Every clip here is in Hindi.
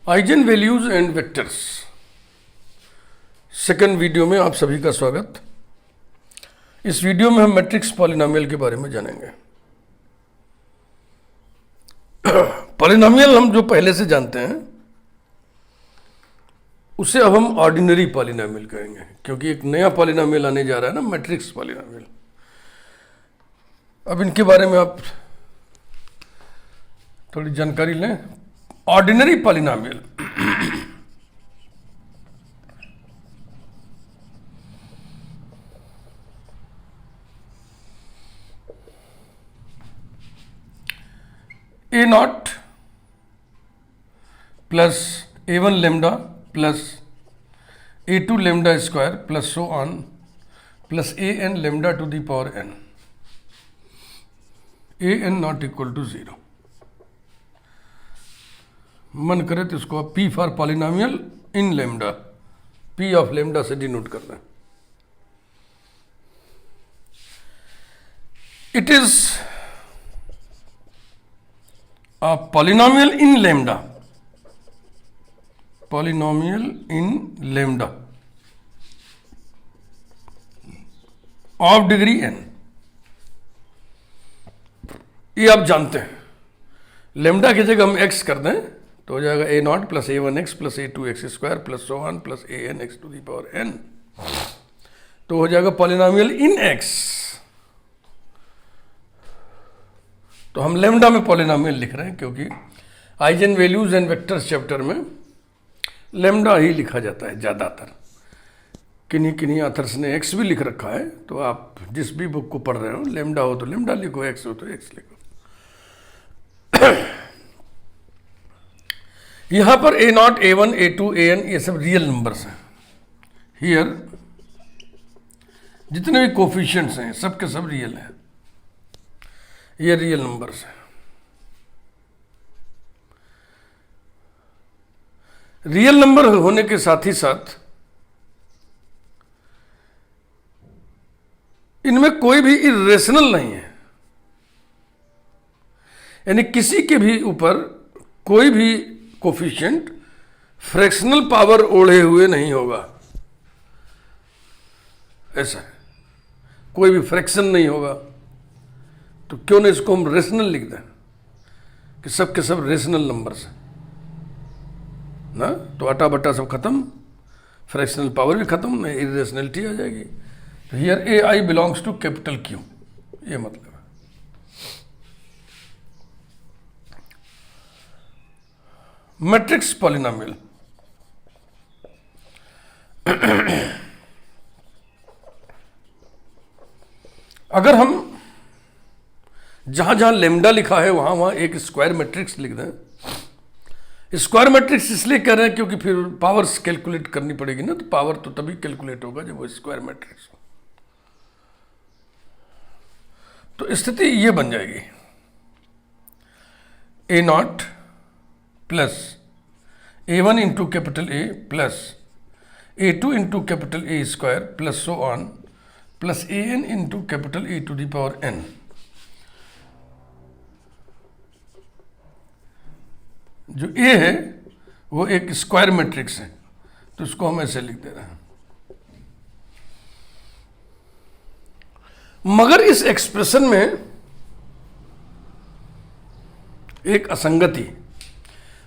Eigen values and vectors second video में आप सभी का स्वागत। इस वीडियो में हम मैट्रिक्स पॉलिनोमियल के बारे में जानेंगे। पॉलिनोमियल हम जो पहले से जानते हैं उसे अब हम ऑर्डिनरी पॉलिनोमियल कहेंगे, क्योंकि एक नया पॉलिनोमियल आने जा रहा है ना, मैट्रिक्स पॉलिनोमियल। अब इनके बारे में आप थोड़ी जानकारी लें। Ordinary polynomial a not plus ए1 लेमडा प्लस ए2 lambda square plus so on plus A n lambda to the power n, a n not equal to 0। मन करे तो इसको आप P for polynomial in lambda, P of lambda से डिनोट कर रहे हैं। It is a polynomial in lambda, polynomial in lambda of degree n। ये आप जानते हैं, लेमडा की जगह हम x कर दें तो हो जाएगा A not plus A one X plus A two X square plus so one plus A N X to the power N, तो हो जाएगा पॉलिनोमियल इन x। तो हम लेमडा में पॉलिनोमियल लिख रहे हैं, क्योंकि eigen values and vectors chapter में लेमडा ही लिखा जाता है ज़्यादातर। किन्हीं ऑथर्स ने एक्स भी लिख रखा है, तो आप जिस भी बुक को पढ़ रहे हो, लेमडा हो तो लेमडा लिखो, एक्स हो तो एक्स लिखो। यहां पर A naught A one A two A N ये सब रियल नंबर्स हैं। हियर जितने भी कोफिशिएंट्स हैं सब के सब रियल हैं, ये रियल नंबर्स हैं। रियल नंबर होने के साथ ही साथ इनमें कोई भी इरेशनल नहीं है, यानी किसी के भी ऊपर कोई भी कोफिशिएंट फ्रैक्शनल पावर ओढ़े हुए नहीं होगा। ऐसा है, कोई भी फ्रैक्शन नहीं होगा। तो क्यों ना इसको हम रेशनल लिख दें कि सब के सब रेशनल नंबर्स हैं ना, तो अटा बटा सब खत्म, फ्रैक्शनल पावर भी खत्म, नहीं इरेशनलिटी आ जाएगी। तो here a i belongs to capital Q, ये मतलब है। मैट्रिक्स पॉलिनोमियल अगर हम जहां जहां लेमडा लिखा है वहां वहां एक स्क्वायर मैट्रिक्स लिख दें। स्क्वायर मैट्रिक्स इसलिए कह रहे हैं क्योंकि फिर पावर्स कैलकुलेट करनी पड़ेगी ना, तो पावर तो तभी कैलकुलेट होगा जब वो स्क्वायर मैट्रिक्स हो। तो स्थिति ये बन जाएगी, a not plus A one into capital A plus A two into capital A square plus so on plus A n into capital A to the power n. जो ए है वो एक स्क्वायर मैट्रिक्स है, तो इसको हम ऐसे लिख दे रहे हैं। मगर इस एक्सप्रेशन में एक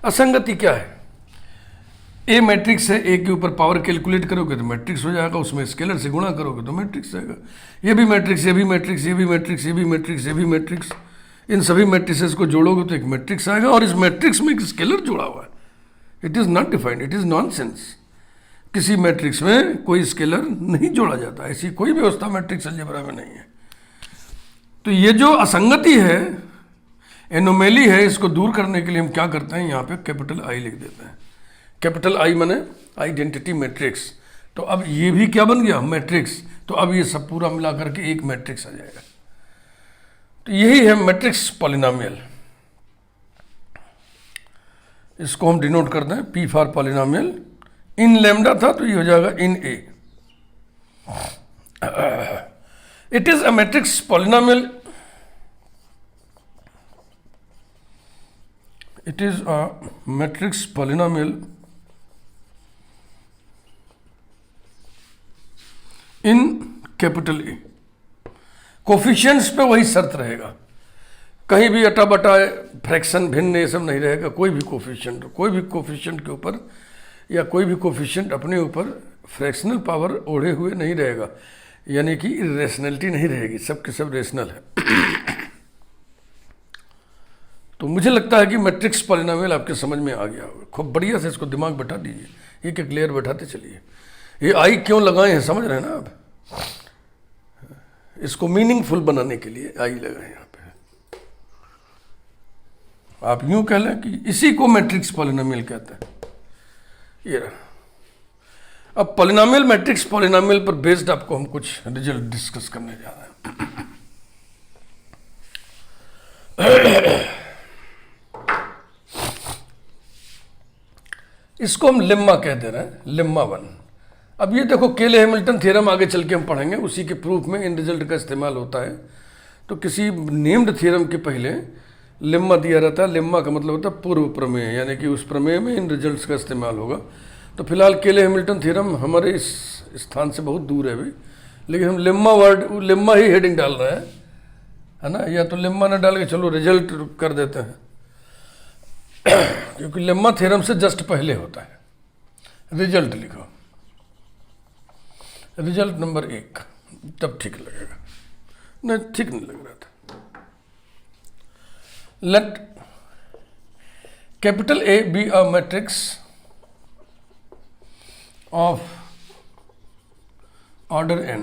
असंगति क्या है? ए मैट्रिक्स है, ए के ऊपर पावर कैलकुलेट करोगे तो मैट्रिक्स हो जाएगा, उसमें स्केलर से गुणा करोगे तो मैट्रिक्स आएगा। ये भी मैट्रिक्स, ये भी मैट्रिक्स, ये भी मैट्रिक्स, ये भी मैट्रिक्स, ये भी मैट्रिक्स, इन सभी मैट्रिसेस को जोड़ोगे तो एक मैट्रिक्स आएगा, और इस मैट्रिक्स में एक स्केलर जुड़ा हुआ है। It is not defined, it is nonsense. किसी मैट्रिक्स में कोई स्केलर नहीं जोड़ा जाता, ऐसी कोई व्यवस्था मैट्रिक्स अलजेब्रा में नहीं है। तो ये जो असंगति है, एनोमेली है, इसको दूर करने के लिए हम क्या करते हैं, यहाँ पे कैपिटल आई लिख देते हैं। कैपिटल आई माने आइडेंटिटी मैट्रिक्स। तो अब ये भी क्या बन गया, मैट्रिक्स। तो अब ये सब पूरा मिला करके एक मैट्रिक्स आ जाएगा। तो यही है मैट्रिक्स पॉलिनोमियल। इसको हम डिनोट कर दें P for polynomial in lambda था, तो ये हो जाएगा in A. It is a matrix polynomial it is a matrix polynomial in capital A. Coefficients पे वही शर्त रहेगा, कहीं भी अटा बटा फ्रैक्शन भिन्न ये सब नहीं रहेगा। कोई भी कोफिशिएंट के ऊपर या कोई भी कोफिशिएंट अपने ऊपर फ्रैक्शनल पावर ओढ़े हुए नहीं रहेगा, यानी कि इरेशनलिटी नहीं रहेगी, सब के सब रेशनल है। तो मुझे लगता है कि मैट्रिक्स पॉलिनोमियल आपके समझ में आ गया होगा। खूब बढ़िया से इसको दिमाग बैठा दीजिए, एक एक लेयर बैठाते चलिए। ये आई क्यों लगाए हैं समझ रहे हैं ना आप? इसको मीनिंगफुल बनाने के लिए आई लगाए यहाँ पे। आप यूं कह लें कि इसी को मैट्रिक्स पॉलिनोमियल कहते हैं। ये रहा। अब पॉलिनोमियल मैट्रिक्स पॉलिनोमियल पर बेस्ड आपको हम कुछ रिजल्ट डिस्कस करने जा रहे हैं। इसको हम लेम्मा कह दे रहे हैं, लेम्मा 1। अब ये देखो केले हैमिल्टन थ्योरम आगे चल के हम पढ़ेंगे, उसी के प्रूफ में इन रिजल्ट का इस्तेमाल होता है। तो किसी नेम्ड थ्योरम के पहले लेम्मा दिया रहता है। लेम्मा का मतलब होता है पूर्व प्रमेय, यानी कि उस प्रमेय में इन रिजल्ट्स का इस्तेमाल होगा। तो फिलहाल केले हैमिल्टन थ्योरम हमारे इस स्थान से बहुत दूर है अभी, लेकिन हम लेम्मा ही हेडिंग डाल रहे हैं, है ना। या तो लेम्मा ना डाल के चलो रिजल्ट कर देते हैं, क्योंकि लेम्मा थ्योरम से जस्ट पहले होता है। रिजल्ट लिखो, रिजल्ट नंबर 1, तब ठीक लगेगा। नहीं, ठीक नहीं लग रहा था। Let capital A be a matrix of order n,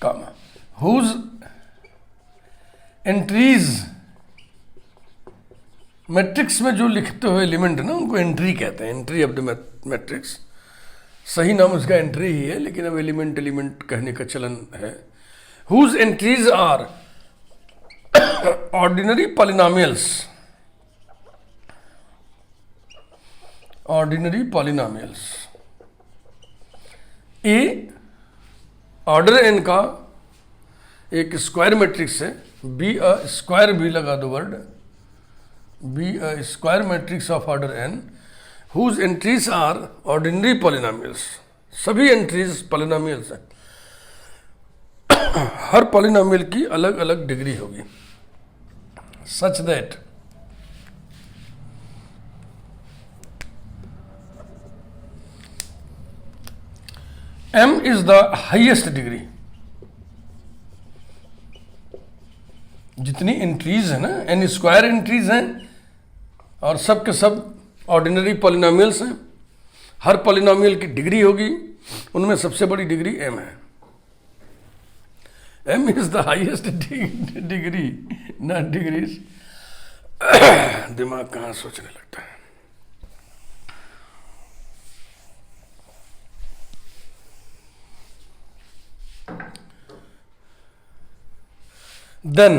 comma, whose entries, matrix में जो लिखते हो एलिमेंट ना उनको एंट्री कहते हैं, एंट्री ऑफ द मैट्रिक्स। सही नाम उसका एंट्री ही है, लेकिन अब एलिमेंट कहने का चलन है। Whose entries are ordinary polynomials, ordinary polynomials. A order n का एक स्क्वायर मैट्रिक्स है, बी अ स्क्वायर, भी लगा दो word, B a square matrix of order n, whose entries are ordinary polynomials. सभी एंट्रीज पॉलिनोमियल्स हैं। हर पॉलिनोमियल की अलग अलग डिग्री होगी, such that m is the highest degree. जितनी एंट्रीज है ना, n स्क्वायर एंट्रीज हैं और सब के सब ऑर्डिनरी पॉलिनोमियल्स हैं। हर पॉलिनोमियल की डिग्री होगी, उनमें सबसे बड़ी डिग्री m है। m is the highest degree, not degrees. दिमाग कहाँ सोचने लगता है। Then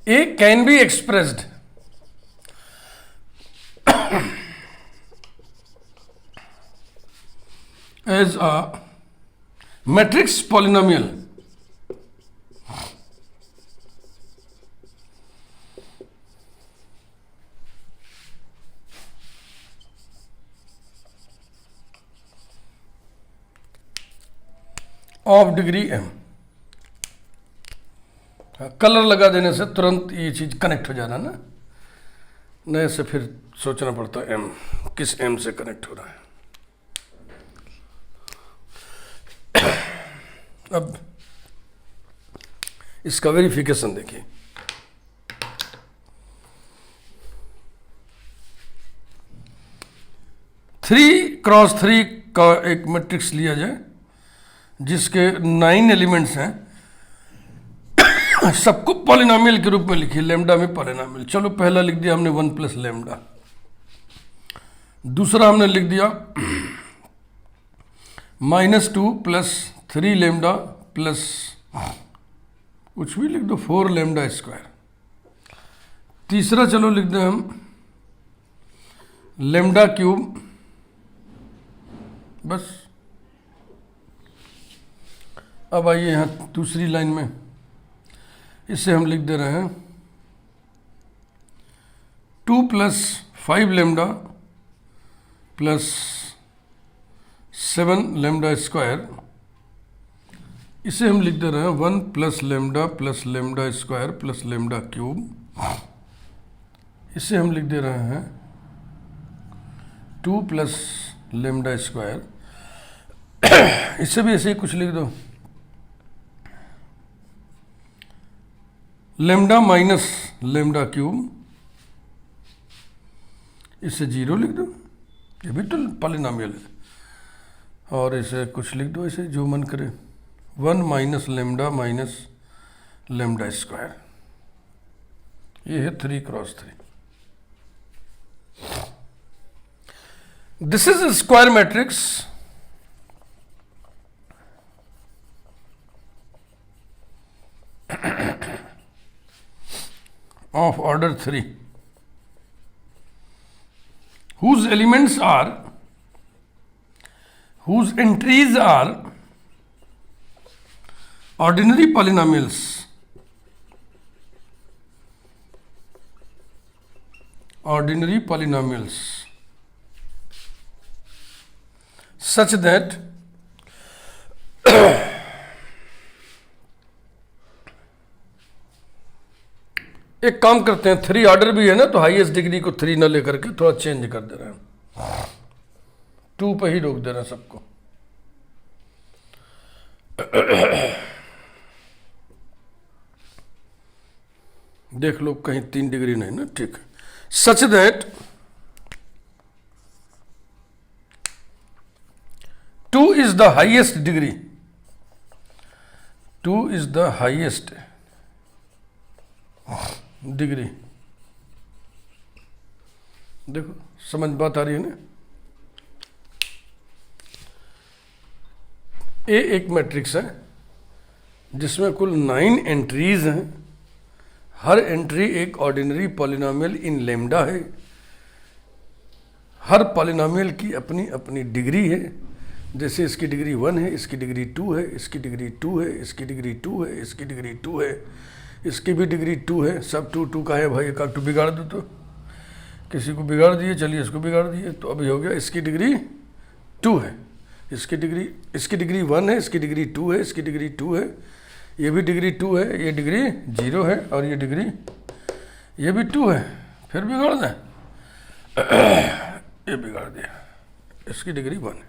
A can be expressed as a matrix polynomial of degree m। Colour लगा देने से तुरंत ये चीज कनेक्ट हो जाना ना, नए से फिर सोचना पड़ता है m किस m से कनेक्ट हो रहा है। अब इसका वेरिफिकेशन देखिए। थ्री क्रॉस थ्री का एक मैट्रिक्स लिया जाए जिसके 9 एलिमेंट्स हैं, सबको पॉलिनोमियल के रूप में लिखिए, लेमडा में पॉलिनोमियल। चलो पहला लिख दिया हमने 1 प्लस लेमडा, दूसरा हमने लिख दिया -2 प्लस 3 लेमडा प्लस कुछ भी लिख दो 4 लेमडा स्क्वायर। तीसरा चलो लिख दें हम लेमडा क्यूब, बस। अब आइए यहाँ दूसरी लाइन में, इसे हम लिख दे रहे हैं 2 + 5 लेमडा प्लस 7 लेमडा स्क्वायर। इसे हम लिख दे रहे हैं 1 + lambda plus lambda square plus lambda cube. इसे हम लिख दे रहे हैं 2 + लेमडा स्क्वायर। इससे भी ऐसे ही कुछ लिख दो, लेमडा माइनस लेमडा क्यूब। इसे 0 लिख दो, ये भी तो पॉलिनॉमियल है। और इसे कुछ लिख दो ऐसे जो मन करे, 1 - लेमडा माइनस लेमडा स्क्वायर। ये है 3 × 3। This is square matrix of order 3 whose entries are ordinary polynomials such that एक काम करते हैं, 3 ऑर्डर भी है ना, तो हाईएस्ट डिग्री को 3 ना लेकर के थोड़ा चेंज कर दे रहे हैं, 2 पे ही रोक दे रहे हैं सबको। देख लो कहीं 3 डिग्री नहीं ना, ठीक है। Such that 2 is the highest degree, 2 is the highest degree. देखो समझ बात आ रही है ना। ए एक मैट्रिक्स है जिसमें कुल 9 एंट्रीज हैं। हर एंट्री एक ऑर्डिनरी पॉलिनॉमियल इन लेमडा है। हर पॉलिनॉमियल की अपनी अपनी डिग्री है। जैसे इसकी डिग्री 1 है, इसकी डिग्री 2 है, इसकी डिग्री 2 है, इसकी डिग्री 2 है, इसकी डिग्री 2 है, इसकी भी डिग्री 2 है। सब 2 का है भाई, एक 2 बिगाड़ दो तो। किसी को बिगाड़ दिए, चलिए इसको बिगाड़ दिए, तो अभी हो गया इसकी डिग्री 2 है, इसकी डिग्री 1 है, इसकी डिग्री 2 है, इसकी डिग्री 2 है, ये भी डिग्री 2 है, ये डिग्री 0 है, और ये डिग्री ये भी 2 है। फिर बिगाड़ दें, ये बिगाड़ दिया, इसकी डिग्री 1 है।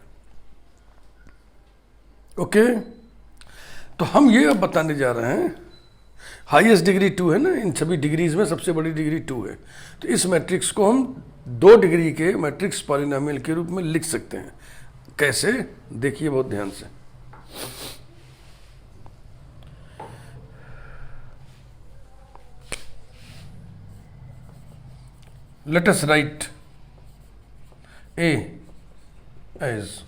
ओके, तो हम ये अब बताने जा रहे हैं, हाईएस्ट डिग्री 2 है ना, इन सभी डिग्रीज में सबसे बड़ी डिग्री 2 है। तो इस मैट्रिक्स को हम 2 डिग्री के मैट्रिक्स पॉलिनॉमियल के रूप में लिख सकते हैं। कैसे, देखिए बहुत ध्यान से। Let us write A as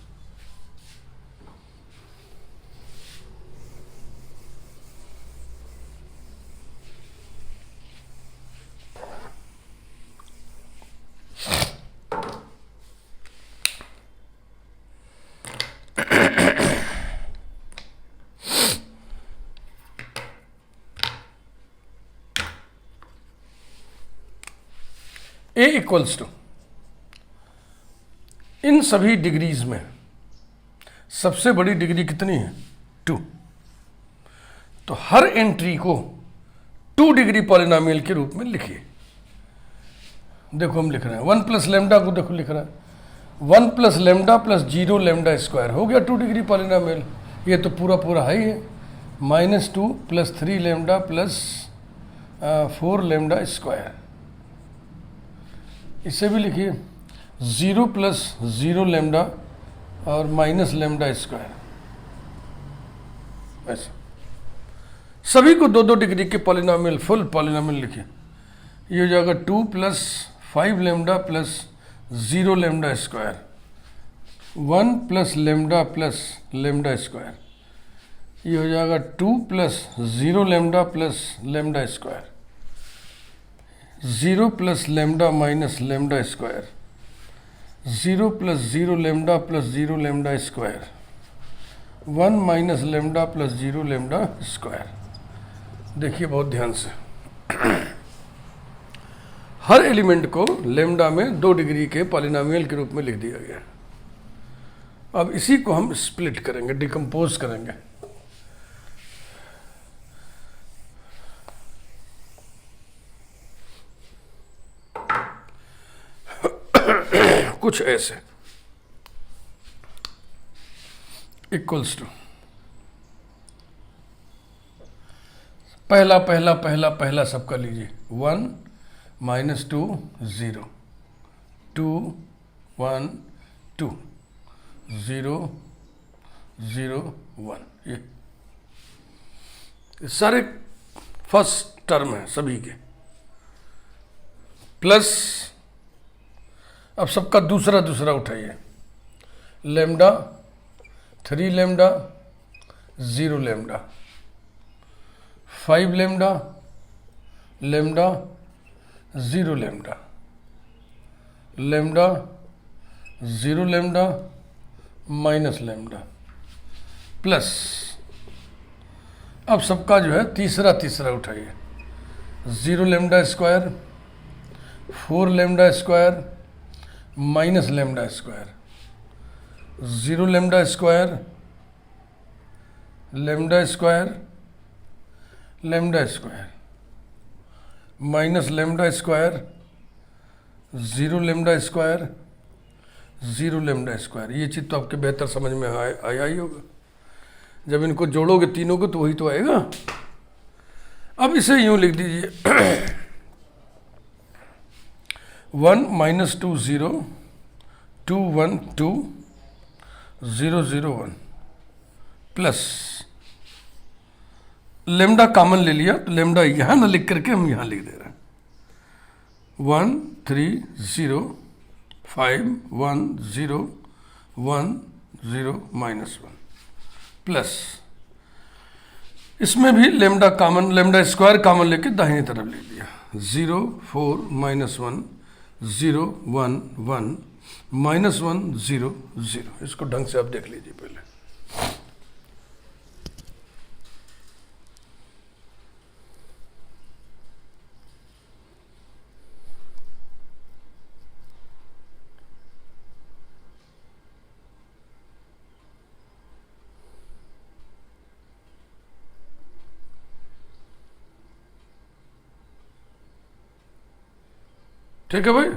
A equals to, इन सभी डिग्रीज में सबसे बड़ी डिग्री कितनी है? 2। तो हर एंट्री को 2 डिग्री पॉलिनॉमियल के रूप में लिखिए। देखो हम लिख रहे हैं 1 + लेमडा को, देखो लिख रहा है 1 + लेमडा प्लस 0 लेमडा स्क्वायर, हो गया 2 डिग्री पॉलिनॉमियल। ये तो पूरा पूरा है ही है। -2 + 3 लेमडा प्लस 4 लेमडा स्क्वायर। इसे भी लिखिए 0 + 0 लेमडा और माइनस लेमडा स्क्वायर। ऐसा सभी को 2-2 डिग्री के पॉलिनॉमियल, फुल पॉलिनॉमियल लिखिए। ये हो जाएगा 2 + 5 lambda plus 0 lambda square, 1 + lambda plus lambda square. ये हो जाएगा 2 + 0 lambda plus lambda square, 0 + lambda minus lambda square, 0 + 0 lambda plus 0 lambda square, 1 - lambda plus 0 lambda square. देखिए बहुत ध्यान से, हर एलिमेंट को लेम्डा में 2 डिग्री के पॉलिनोमियल के रूप में लिख दिया गया। अब इसी को हम स्प्लिट करेंगे, डिकम्पोज करेंगे। कुछ ऐसे इक्वल्स टू पहला पहला पहला पहला सबका लीजिए 1 -2 0 2 1 2 0 0 1, ये सारे फर्स्ट टर्म है सभी के, प्लस अब सबका दूसरा दूसरा उठाइए, lambda 3 lambda 0 lambda 5 lambda lambda 0 lambda lambda 0 lambda minus lambda, plus अब सबका जो है तीसरा तीसरा उठाइए, 0 lambda square 4 lambda square minus lambda square 0 lambda square lambda square lambda square minus lambda square 0 lambda square 0 lambda square. ये चीज़ तो आपके बेहतर समझ में आया ही होगा। जब इनको जोड़ोगे तीनों को तो वही तो आएगा। अब इसे यूं लिख दीजिए 1 -2 0 2 1 2 0 0 1 प्लस लेम्डा कॉमन ले लिया तो लेम्डा यहां ना लिख करके हम यहां लिख दे रहे हैं 1 3 0 5 1 0 1 0 -1 प्लस इसमें भी lambda common, lambda square common लेके दाहिनी तरफ लिख दिया 0 4 -1 0 1 1 -1 0 0। इसको ढंग से आप देख लीजिए पहले। ठीक है भाई,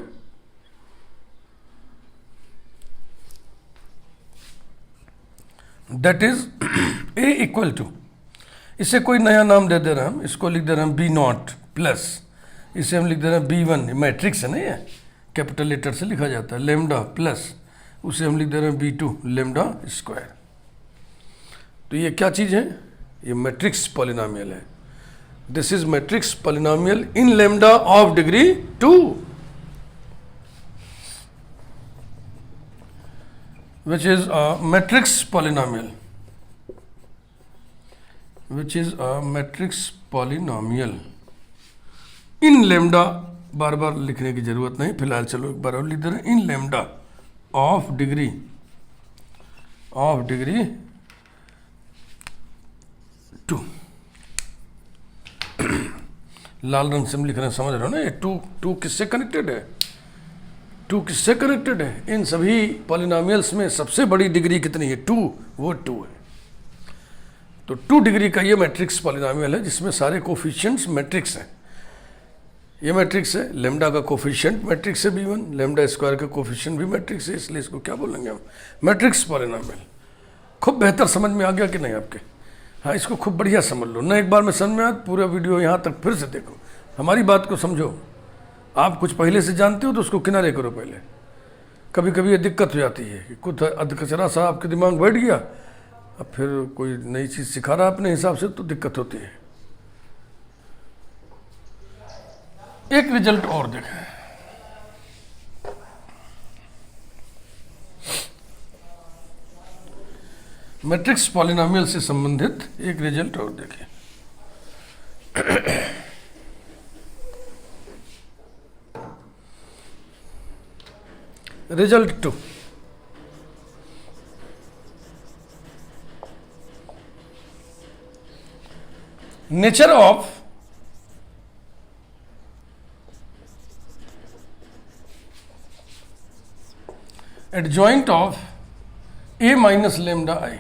that is a equal to, इसे कोई नया नाम दे रहे हैं हम, इसको लिख दे रहे हैं B0 प्लस इसे हम लिख दे रहे हैं B1, मैट्रिक्स है ना ये, कैपिटल लेटर से लिखा जाता है, लेम्डा प्लस उसे हम लिख दे रहे हैं B2 लेम्डा स्क्वायर। तो ये क्या चीज़ है? ये मैट्रिक्स पॉलिनोमियल है। This is matrix polynomial in lambda of degree 2, which is a matrix polynomial, which is a matrix polynomial in lambda, बार बार लिखने की जरूरत नहीं, फिलहाल चलो एक बार और लिख दे रहे हैं, इन lambda of degree 2। लाल रंग से हम लिख रहे हैं, समझ रहे हो ना? ये टू किससे कनेक्टेड है? 2 किससे कनेक्टेड है? इन सभी पॉलिनोमियल्स में सबसे बड़ी डिग्री कितनी है? 2, वो 2 है। तो 2 डिग्री का ये मैट्रिक्स पॉलिनोमियल है जिसमें सारे कोफिशिएंट्स मैट्रिक्स हैं। ये मैट्रिक्स है, लेम्डा का कोफिशिएंट मैट्रिक्स है B1, लेम्डा स्क्वायर का कोफिशिएंट भी मैट्रिक्स है, इसलिए इसको क्या बोलेंगे हम? Matrix polynomial. खूब बेहतर समझ में आ गया कि नहीं आपके? हाँ, इसको खूब बढ़िया समझ लो ना, एक बार में समझ में आया, पूरा वीडियो यहाँ तक फिर से देखो, हमारी बात को समझो। आप कुछ पहले से जानते हो तो उसको किनारे करो पहले। कभी कभी ये दिक्कत हो जाती है कि कुछ अधकचरा सा आपके दिमाग में बैठ गया, अब फिर कोई नई चीज़ सिखा रहा है अपने हिसाब से तो दिक्कत होती है। एक रिजल्ट और देखें, मैट्रिक्स पॉलिनोमियल से संबंधित एक रिजल्ट और देखें। Result 2, nature of adjoint of A minus lambda आई।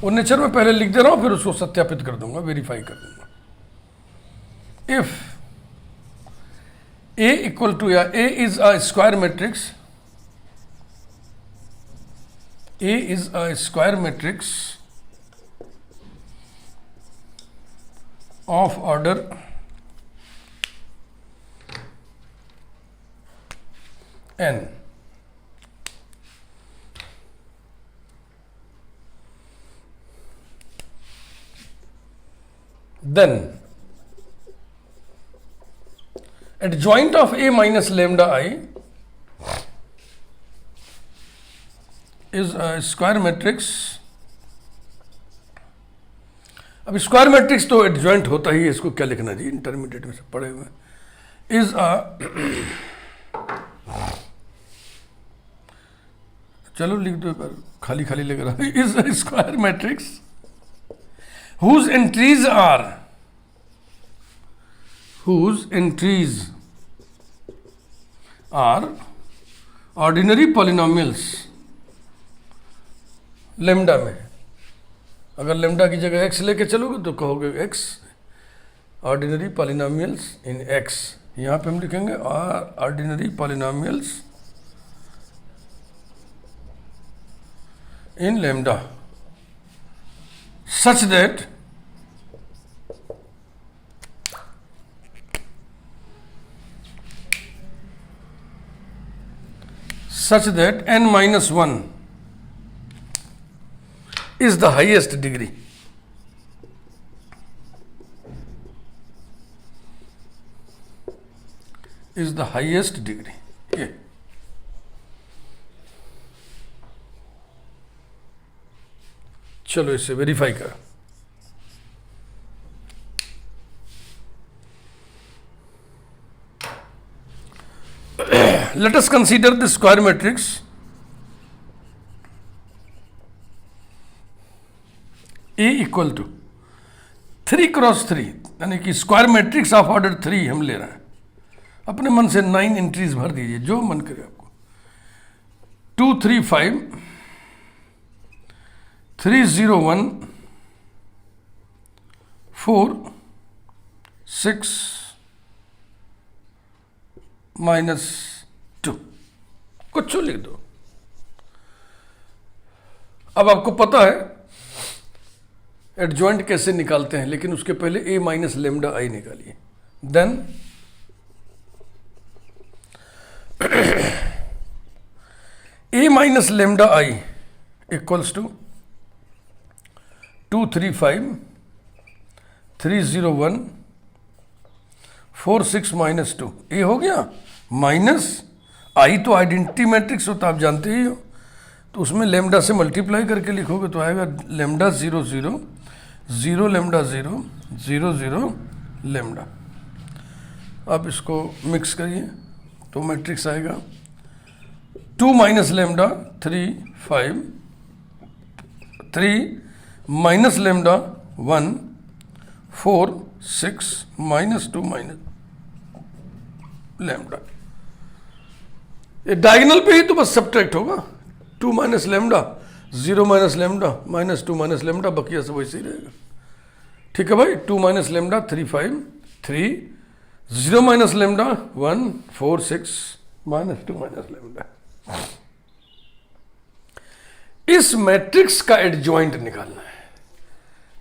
वो नेचर में पहले लिख दे रहा हूं, फिर उसको सत्यापित कर दूंगा, वेरीफाई कर दूंगा। इफ ए इक्वल टू, या A is a square matrix, A is a square matrix of order n, then adjoint of A minus lambda I is a square matrix। अब स्क्वायर मैट्रिक्स तो एडजॉइंट होता ही है, इसको क्या लिखना जी, इंटरमीडिएट में से पढ़े हुए। इज अ, चलो लिख दो, पर खाली खाली लग रहा है। Is a square matrix whose entries are ordinary polynomials lambda में। अगर lambda की जगह x लेके चलोगे तो कहोगे x ordinary polynomials in x। यहाँ पे हम लिखेंगे ordinary polynomials in lambda such that n minus 1 is the highest degree। is the highest degree। ये चलो इसे वेरीफाई करो। Let us consider the square matrix A equal to 3 cross 3, यानी कि स्क्वायर मैट्रिक्स ऑफ ऑर्डर 3 हम ले रहे हैं। अपने मन से 9 एंट्रीज भर दीजिए, जो मन करे आपको। 2 3 5 3 0 1 4 6 -2, कुछ लिख दो। अब आपको पता है एडजॉइंट कैसे निकालते हैं, लेकिन उसके पहले a माइनस लेमडा आई निकालिए। Then a minus lambda I equals to 2 3 5 3 0 1 4 6 -2। ये हो गया। माइनस आई तो आइडेंटिटी मैट्रिक्स होता, आप जानते ही हो, तो उसमें लेमडा से मल्टीप्लाई करके लिखोगे तो आएगा लेमडा 0 0 0 लेमडा 0 0 0 लेमडा। अब इसको मिक्स करिए तो मैट्रिक्स आएगा 2 minus lambda 3 5 3 minus lambda 1 4 6 -2 minus lambda. ये डायगोनल पे ही तो बस सब्ट्रैक्ट होगा। 2 minus lambda 0 minus lambda -2 minus lambda, बकिया सब वैसे ही रहेगा। ठीक है भाई। 2 minus lambda 3 5 3 0 minus lambda 1 4 6 -2 minus lambda. इस मैट्रिक्स का एडजॉइंट निकालना है।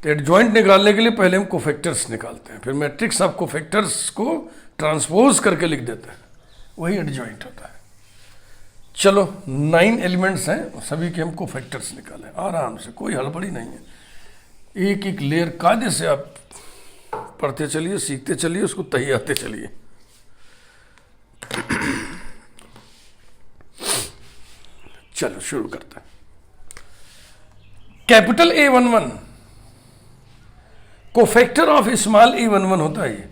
तो एडजॉइंट निकालने के लिए पहले हम कोफैक्टर्स निकालते हैं, फिर मैट्रिक्स ऑफ कोफैक्टर्स को ट्रांसपोज करके लिख देते हैं, वही एडजॉइंट होता है। चलो 9 एलिमेंट्स हैं, सभी के हम कोफैक्टर्स निकालें आराम से, कोई हड़बड़ी नहीं है। एक एक लेयर कायदे से आप पढ़ते चलिए, सीखते चलिए, उसको तैयारते चलिए। चलो शुरू करते हैं। Capital A11 cofactor of small A11 होता है ये,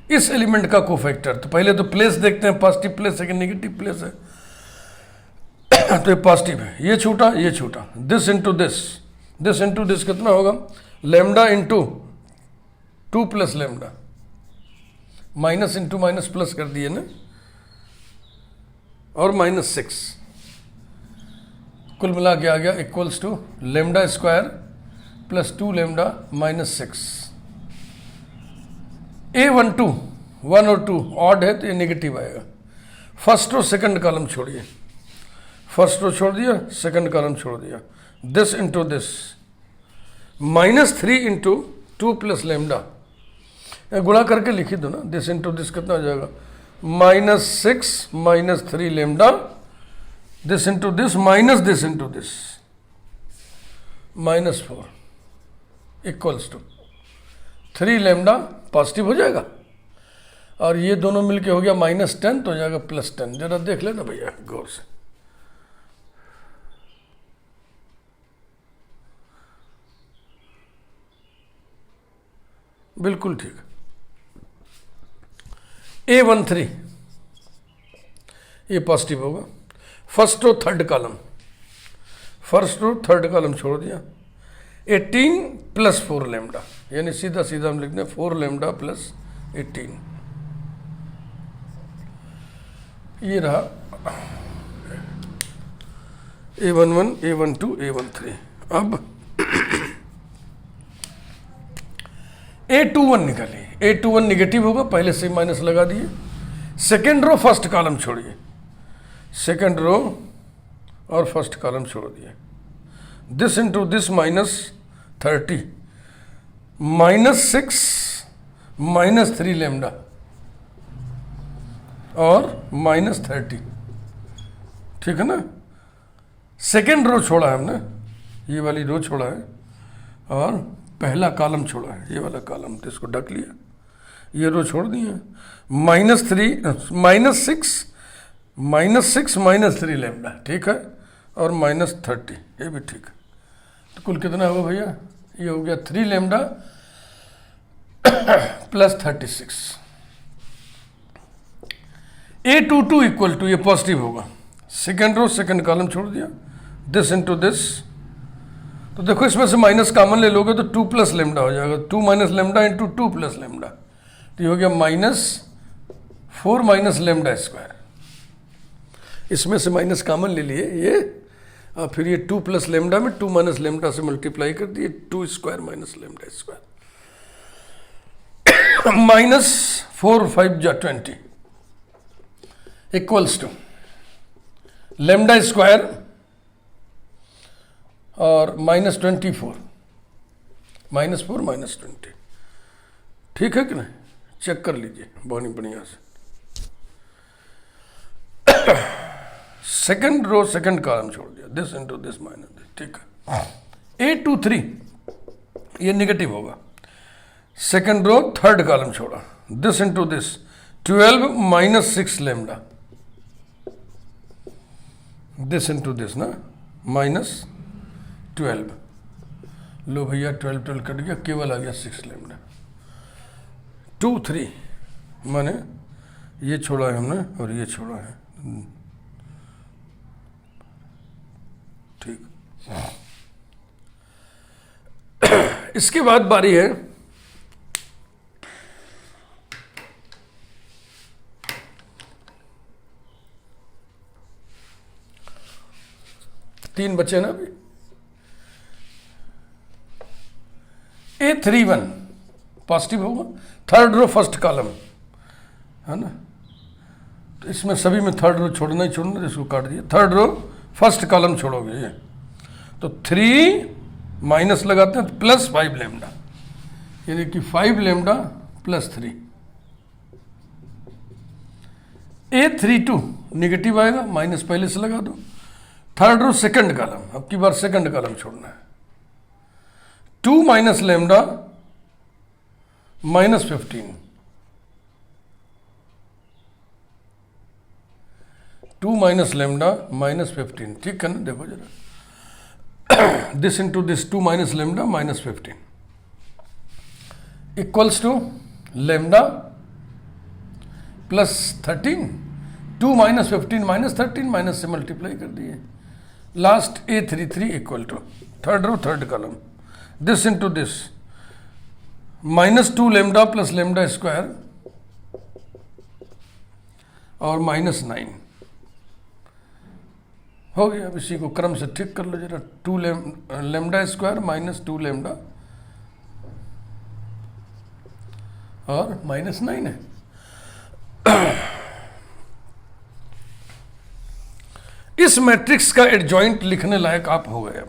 इस एलिमेंट का कोफैक्टर। तो पहले तो प्लेस देखते हैं, पॉजिटिव प्लेस है कि नेगेटिव प्लेस है। तो ये पॉजिटिव है, ये छूटा, दिस इंटू दिस कितना होगा, lambda into 2 plus lambda, minus into minus plus कर दिए ना, और -6 कुल मिला के आ गया equals to lambda square plus 2 lambda -6। A12 1 और 2 ऑड है तो ये नेगेटिव आएगा। फर्स्ट और सेकंड कॉलम छोड़िए, फर्स्ट रो छोड़ दिया, सेकंड कॉलम छोड़ दिया, this into this, -3 into 2 plus lambda, गुणा करके लिखी दो ना, दिस इंटू दिस कितना हो जाएगा, -6 -3 lambda, this into this -4 equals to 3 lambda, positive हो जाएगा, और ये दोनों मिलके हो गया -10 तो हो जाएगा +10। जरा देख लेना भैया गौर से, बिल्कुल ठीक। A13 ये पॉजिटिव होगा, फर्स्ट रो थर्ड कॉलम छोड़ दिया, 18 + 4 लेमडा, यानी सीधा हम लिख दें 4 लेमडा + 18, ये रहा A11 A12 A13। अब A21 निकालिए, A21 निगेटिव होगा, पहले से माइनस लगा दिए, सेकेंड रो फर्स्ट कॉलम छोड़िए, सेकेंड रो और फर्स्ट कॉलम छोड़ दिए, दिस इंटू दिस -30, -6 -3 लेमडा और -30, ठीक है ना। सेकेंड रो छोड़ा है हमने, ये वाली रो छोड़ा है, और पहला कॉलम छोड़ा है, ये वाला कॉलम, तो इसको ढक लिया, ये रो छोड़ दिए, -6 -3 लेमडा, ठीक है, और -30, ये भी ठीक है। तो कुल कितना होगा भैया, ये हो गया 3 लेमडा + 36। A22 इक्वल टू, ये पॉजिटिव होगा, सेकेंड रो सेकेंड कॉलम छोड़ दिया, दिस इंटू दिस, तो देखो इसमें से माइनस कॉमन ले लोगे तो 2 + लेमडा हो जाएगा, 2 - लेमडा इंटू 2 + लेमडा, तो ये हो गया -4 - लेमडा स्क्वायर। इसमें से माइनस कॉमन ले लिए ये, और फिर ये 2 + लेमडा में 2 - लेमडा से मल्टीप्लाई कर दिए, 2 square - lambda square, -4 × 5 = 20 equals to lambda square और -24, -4 -20, ठीक है कि नहीं, चेक कर लीजिए बहुत बढ़िया से। सेकेंड रो सेकेंड कॉलम छोड़ दिया, this into this minus this, ठीक है। A23 ये नेगेटिव होगा, सेकेंड रो थर्ड कॉलम छोड़ा, this into this 12 - 6 lambda, this into this ना -12, लो भैया 12 कट गया, केवल आ गया 6 लेमडा, 2 3 माने ये छोड़ा है हमने और ये छोड़ा है, ठीक। इसके बाद बारी है तीन बचे ना अभी, A31 पॉजिटिव होगा, थर्ड रो फर्स्ट कॉलम है ना, तो इसमें सभी में थर्ड रो छोड़ना ही छोड़ना, इसको काट दिया, थर्ड रो फर्स्ट कॉलम छोड़ोगे ये, तो 3 माइनस लगाते हैं +5 लेमडा, यानी कि 5 लेमडा + 3। A32 निगेटिव आएगा, माइनस पहले से लगा दो, थर्ड रो सेकंड कॉलम, अब की बार सेकंड कॉलम छोड़ना है, 2 - लेमडा -15, 2 - लेमडा -15, ठीक है ना, देखो जरा, this into this 2 - lambda -15 equals to lambda +13, 2 - 15 -13 minus से मल्टीप्लाई कर दिए, last A33 equal to third row third column, this into this, -2 lambda plus lambda square और -9 हो गया। अब इसी को क्रम से ठीक कर लो जरा, 2 लेमडा स्क्वायर -2 लेमडा और -9 है। इस मैट्रिक्स का एडजॉइंट लिखने लायक आप हो गए।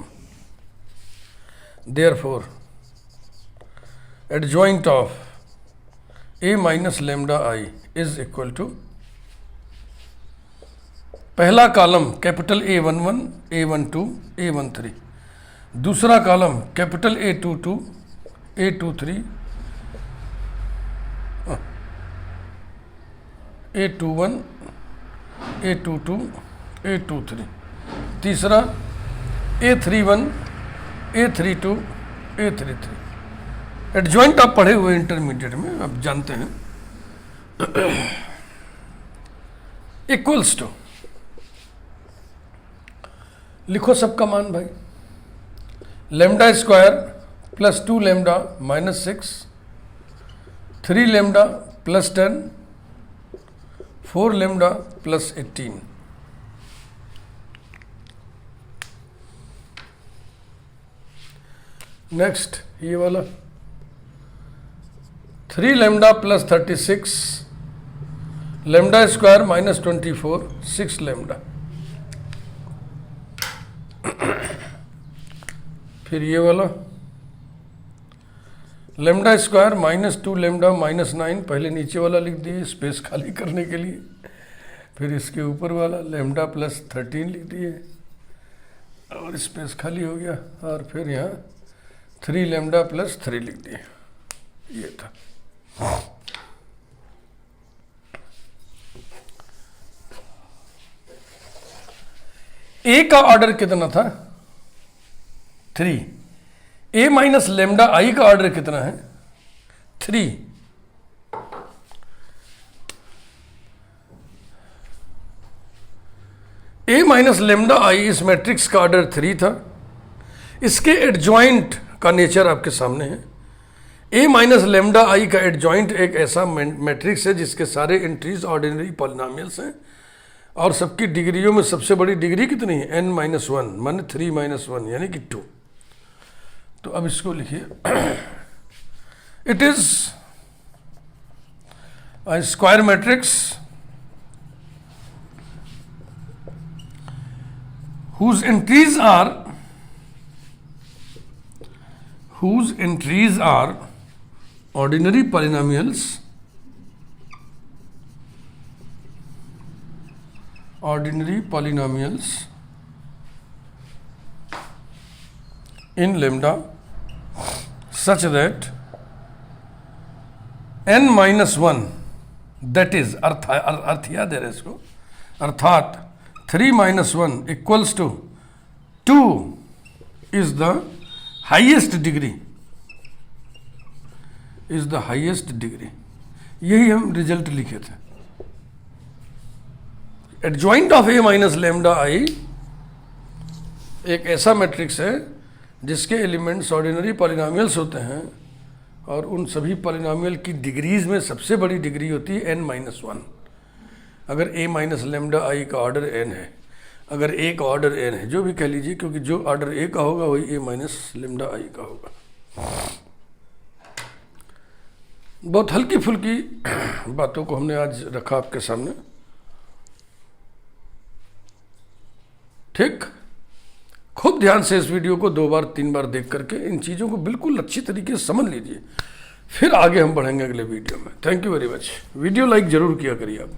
Therefore adjoint of A minus lambda I is equal to, पहला column capital A11, A12, A13, दूसरा column capital A22, A23, A21, A22, A23, तीसरा A31, A32, A33। एडजॉइंट आप पढ़े हुए इंटरमीडिएट में, आप जानते हैं। इक्वल्स टू, लिखो सबका मान भाई, lambda square plus 2 lambda -6, 3 lambda plus 10, 4 lambda plus 18। Next ये वाला 3 lambda plus 36, lambda square -24, 6 lambda. फिर ये वाला लेमडा स्क्वायर -2 लेमडा -9, पहले नीचे वाला लिख दिए स्पेस खाली करने के लिए। फिर इसके ऊपर वाला लेमडा प्लस 13 लिख दिए और स्पेस खाली हो गया। और फिर यहाँ 3 लेमडा प्लस 3 लिख दिए। ये था। ए का ऑर्डर कितना था? 3। ए माइनस लेमडा आई का ऑर्डर कितना है? 3। ए माइनस लेमडा आई इस मैट्रिक्स का ऑर्डर 3 था। इसके एडजॉइंट का नेचर आपके सामने है। ए माइनस लेमडा आई का एडजॉइंट एक ऐसा मैट्रिक्स है जिसके सारे एंट्रीज ऑर्डिनरी पॉलिनोमियल्स हैं और सबकी डिग्रियों में सबसे बड़ी डिग्री कितनी है? n-1 माने 3-1 यानी कि 2। तो अब इसको लिखिए, it is a square matrix whose entries are ordinary polynomials in lambda such that n-1 that is अर्थ याद है इसको, अर्थात 3-1 equals to 2 is the highest degree, यही हम रिजल्ट लिखे थे। Adjoint of A minus lambda आई एक ऐसा मैट्रिक्स है जिसके एलिमेंट्स ऑर्डिनरी पॉलिनोमियल्स होते हैं और उन सभी पॉलिनोमियल की डिग्रीज में सबसे बड़ी डिग्री होती है n-1। अगर a माइनस लेमडा आई का ऑर्डर n है, अगर a का ऑर्डर n है, जो भी कह लीजिए, क्योंकि जो ऑर्डर a का होगा वही a माइनस लेमडा आई का होगा। बहुत हल्की फुल्की बातों को हमने आज रखा आपके सामने। ठीक, खूब ध्यान से इस वीडियो को 2 बार 3 बार देख करके इन चीज़ों को बिल्कुल अच्छी तरीके से समझ लीजिए, फिर आगे हम बढ़ेंगे अगले वीडियो में। Thank you very much. Video like जरूर किया करिए आप।